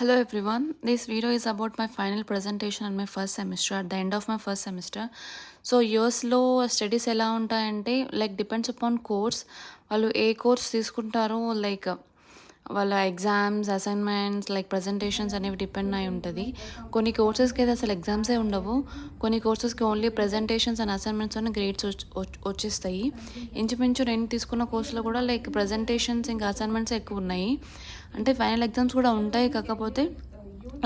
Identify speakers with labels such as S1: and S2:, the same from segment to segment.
S1: Hello everyone. This video is about my final presentation on my first semester at the end of my first semester. So యూఎస్లో studies ఎలా ఉంటాయంటే like depends upon course. వాళ్ళు ఏ course తీసుకుంటారో like వాళ్ళ exams, assignments, like presentations అనేవి depend అయి ఉంటుంది. కొన్ని కోర్సెస్కి అయితే అసలు ఎగ్జామ్సే ఉండవు. కొన్ని కోర్సెస్కి ఓన్లీ ప్రజెంటేషన్స్ అండ్ అసైన్మెంట్స్లోనే గ్రేడ్స్ వచ్చేస్తాయి. ఇంచుమించు నేను తీసుకున్న కోర్సులో కూడా లైక్ ప్రజెంటేషన్స్ ఇంకా అసైన్మెంట్స్ ఎక్కువ ఉన్నాయి. అంటే ఫైనల్ ఎగ్జామ్స్ కూడా ఉంటాయి, కాకపోతే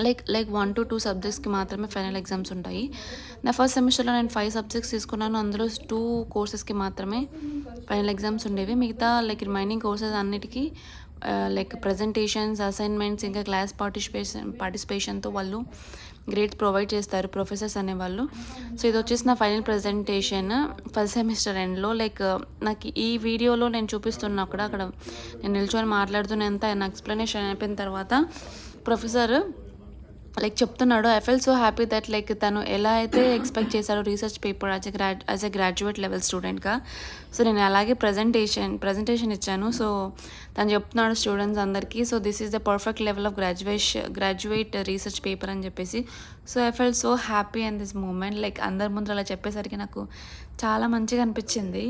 S1: లైక్ 1 to 2 సబ్జెక్ట్స్కి మాత్రమే ఫైనల్ ఎగ్జామ్స్ ఉంటాయి. నా ఫస్ట్ సెమిస్టర్లో నేను 5 సబ్జెక్ట్స్ తీసుకున్నాను. అందులో 2 కోర్సెస్కి మాత్రమే ఫైనల్ ఎగ్జామ్స్ ఉండేవి. మిగతా లైక్ రిమైనింగ్ కోర్సెస్ అన్నిటికీ లైక్ ప్రజెంటేషన్స్, అసైన్మెంట్స్ ఇంకా క్లాస్ పార్టిసిపేషన్తో వాళ్ళు గ్రేడ్స్ ప్రొవైడ్ చేస్తారు ప్రొఫెసర్స్ అనేవాళ్ళు. సో ఇది వచ్చేసి నా ఫైనల్ ప్రజెంటేషన్ ఫస్ట్ సెమిస్టర్ ఎండ్లో. లైక్ నాకు ఈ వీడియోలో నేను చూపిస్తున్నా అక్కడ నేను నిల్చొని మాట్లాడుతున్నంత నా ఎక్స్ప్లెనేషన్ అయిపోయిన తర్వాత ప్రొఫెసర్ లైక్ చెప్తున్నాడు, I fell so happy that like తను ఎలా అయితే ఎక్స్పెక్ట్ చేశాడో research paper as a graduate level స్టూడెంట్గా. సో నేను అలాగే ప్రజెంటేషన్ ఇచ్చాను. సో తను చెప్తున్నాడు స్టూడెంట్స్ అందరికీ, so this is the perfect level of graduate research paper అని చెప్పేసి. So I fell so happy and this moment. Like అందరి ముందు అలా చెప్పేసరికి నాకు చాలా మంచిగా అనిపించింది.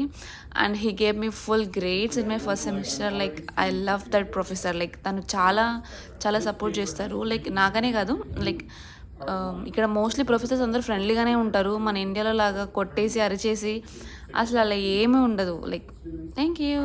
S1: And he gave me full grades in my first semester. Like I love that professor. Like తను చాలా చాలా సపోర్ట్ చేస్తారు. లైక్ నాకనే కాదు, లైక్ ఇక్కడ మోస్ట్లీ ప్రొఫెసర్స్ అందరూ ఫ్రెండ్లీగానే ఉంటారు. మన ఇండియాలో లాగా కొట్టేసి అరిచేసి అసలు అలా ఏమీ ఉండదు. Like thank you.